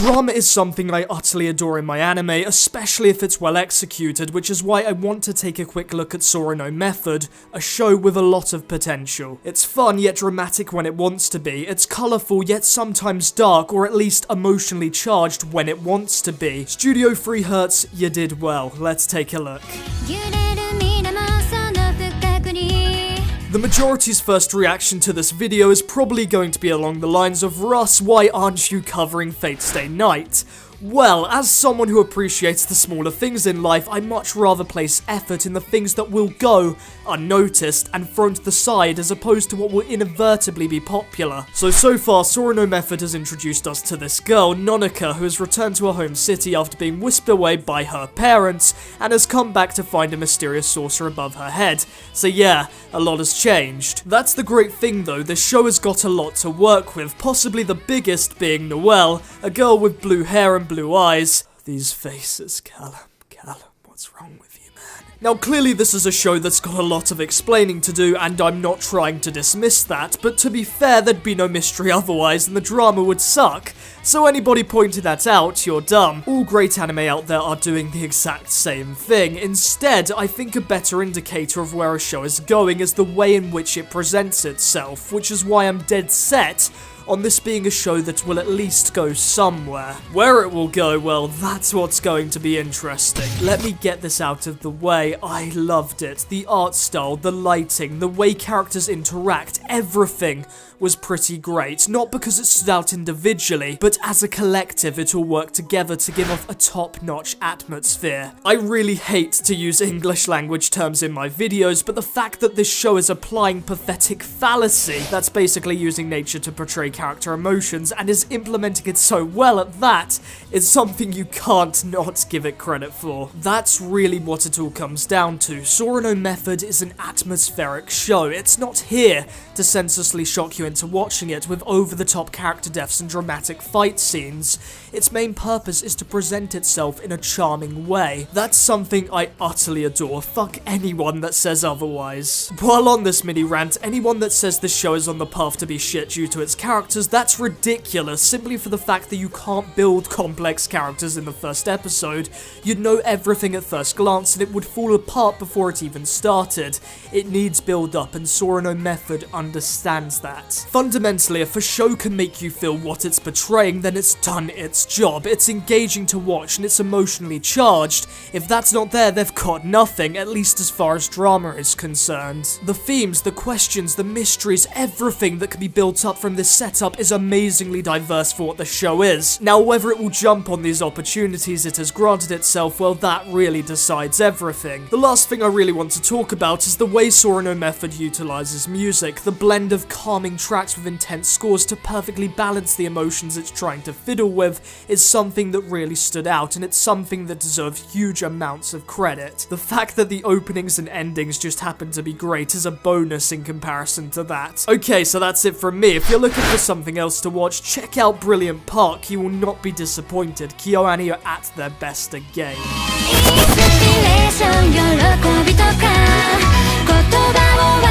Drama is something I utterly adore in my anime, especially if it's well executed, which is why I want to take a quick look at Sora No Method, a show with a lot of potential. It's fun yet dramatic when it wants to be, it's colourful yet sometimes dark, or at least emotionally charged when it wants to be. Studio 3 Hertz, you did well. Let's take a look. The majority's first reaction to this video is probably going to be along the lines of, "Russ, why aren't you covering Fate Stay Night?" Well, as someone who appreciates the smaller things in life, I much rather place effort in the things that will go unnoticed and thrown to the side as opposed to what will inadvertently be popular. So far, Sora No Method has introduced us to this girl, Nonika, who has returned to her home city after being whisked away by her parents and has come back to find a mysterious saucer above her head. So yeah, a lot has changed. That's the great thing though, this show has got a lot to work with, possibly the biggest being Noelle, a girl with blue hair and blue eyes. These faces, Callum, what's wrong with you, man? Now clearly this is a show that's got a lot of explaining to do, and I'm not trying to dismiss that, but to be fair, there'd be no mystery otherwise and the drama would suck. So anybody pointing that out, you're dumb. All great anime out there are doing the exact same thing. Instead, I think a better indicator of where a show is going is the way in which it presents itself, which is why I'm dead set on this being a show that will at least go somewhere. Where it will go, well, that's what's going to be interesting. Let me get this out of the way. I loved it. The art style, the lighting, the way characters interact, everything was pretty great. Not because it stood out individually, but as a collective it all worked together to give off a top-notch atmosphere. I really hate to use English language terms in my videos, but the fact that this show is applying pathetic fallacy, that's basically using nature to portray character emotions, and is implementing it so well at that, is something you can't not give it credit for. That's really what it all comes down to. Sora No Method is an atmospheric show. It's not here to senselessly shock you into watching it with over-the-top character deaths and dramatic fight scenes. Its main purpose is to present itself in a charming way. That's something I utterly adore. Fuck anyone that says otherwise. While on this mini rant, anyone that says this show is on the path to be shit due to its characters, that's ridiculous, simply for the fact that you can't build complex characters in the first episode. You'd know everything at first glance and it would fall apart before it even started. It needs build-up, and Sora No Method understands that. Fundamentally, if a show can make you feel what it's portraying, then it's done its job. It's engaging to watch and it's emotionally charged. If that's not there, they've got nothing, at least as far as drama is concerned. The themes, the questions, the mysteries, everything that can be built up from this setup is amazingly diverse for what the show is. Now, whether it will jump on these opportunities it has granted itself, well, that really decides everything. The last thing I really want to talk about is the way Sora No Method utilizes music. The blend of calming tracks with intense scores to perfectly balance the emotions it's trying to fiddle with is something that really stood out, and it's something that deserves huge amounts of credit. The fact that the openings and endings just happen to be great is a bonus in comparison to that. Okay, so that's it from me. If you're looking for something else to watch, check out Brilliant Park. You will not be disappointed. KyoAni are at their best again. 喜びとか言葉を